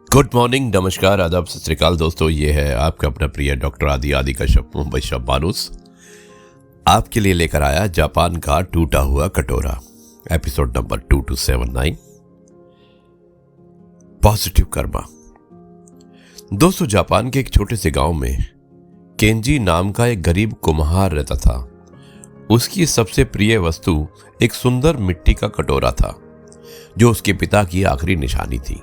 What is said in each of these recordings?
Good morning, नमस्कार, आदाब, सत श्री अकाल दोस्तों। ये है आपका अपना प्रिय डॉक्टर आदि कश्यप मुंबई शब्बानुस आपके लिए लेकर आया जापान का टूटा हुआ कटोरा, एपिसोड नंबर 2279, पॉजिटिव कर्मा। दोस्तों, जापान के एक छोटे से गांव में केंजी नाम का एक गरीब कुम्हार रहता था। उसकी सबसे प्रिय वस्तु एक सुंदर मिट्टी का कटोरा था, जो उसके पिता की आखिरी निशानी थी।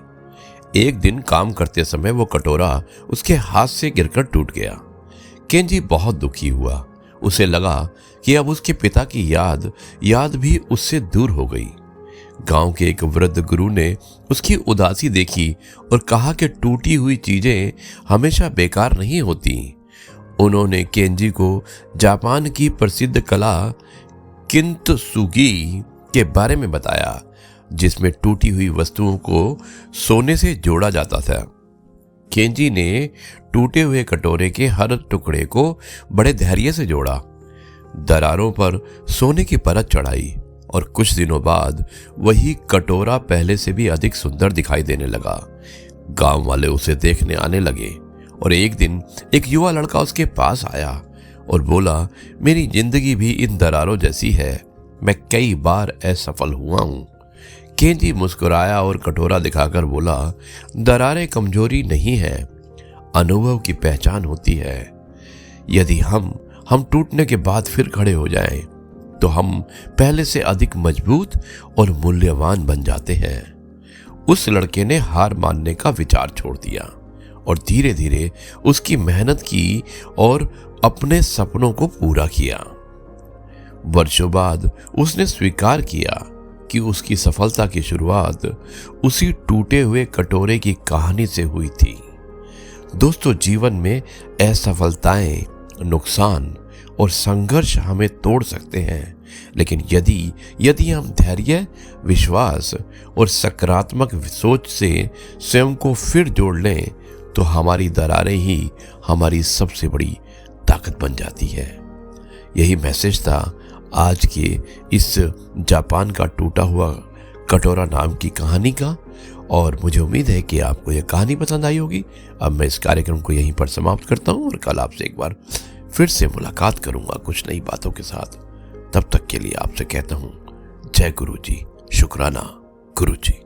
एक दिन काम करते समय वो कटोरा उसके हाथ से गिरकर टूट गया। केंजी बहुत दुखी हुआ। उसे लगा कि अब उसके पिता की याद भी उससे दूर हो गई। गांव के एक वृद्ध गुरु ने उसकी उदासी देखी और कहा कि टूटी हुई चीजें हमेशा बेकार नहीं होती। उन्होंने केंजी को जापान की प्रसिद्ध कला किंतसुगी के बारे में बताया, जिसमें टूटी हुई वस्तुओं को सोने से जोड़ा जाता था। केंजी ने टूटे हुए कटोरे के हर टुकड़े को बड़े धैर्य से जोड़ा, दरारों पर सोने की परत चढ़ाई और कुछ दिनों बाद वही कटोरा पहले से भी अधिक सुंदर दिखाई देने लगा। गांव वाले उसे देखने आने लगे और एक दिन एक युवा लड़का उसके पास आया और बोला, मेरी जिंदगी भी इन दरारों जैसी है, मैं कई बार असफल हुआ हूं। केंजी मुस्कुराया और कटोरा दिखाकर बोला, दरारें कमजोरी नहीं है, अनुभव की पहचान होती है। यदि हम टूटने के बाद फिर खड़े हो जाएं, तो हम पहले से अधिक मजबूत और मूल्यवान बन जाते हैं। उस लड़के ने हार मानने का विचार छोड़ दिया और धीरे धीरे उसकी मेहनत की और अपने सपनों को पूरा किया। वर्षों बाद उसने स्वीकार किया कि उसकी सफलता की शुरुआत उसी टूटे हुए कटोरे की कहानी से हुई थी। दोस्तों, जीवन में असफलताएं, नुकसान और संघर्ष हमें तोड़ सकते हैं, लेकिन यदि हम धैर्य, विश्वास और सकारात्मक सोच से स्वयं को फिर जोड़ लें, तो हमारी दरारें ही हमारी सबसे बड़ी ताकत बन जाती है। यही मैसेज था आज के इस जापान का टूटा हुआ कटोरा नाम की कहानी का, और मुझे उम्मीद है कि आपको यह कहानी पसंद आई होगी। अब मैं इस कार्यक्रम को यहीं पर समाप्त करता हूं और कल आपसे एक बार फिर से मुलाकात करूंगा कुछ नई बातों के साथ। तब तक के लिए आपसे कहता हूं, जय गुरु जी, शुक्राना गुरु जी।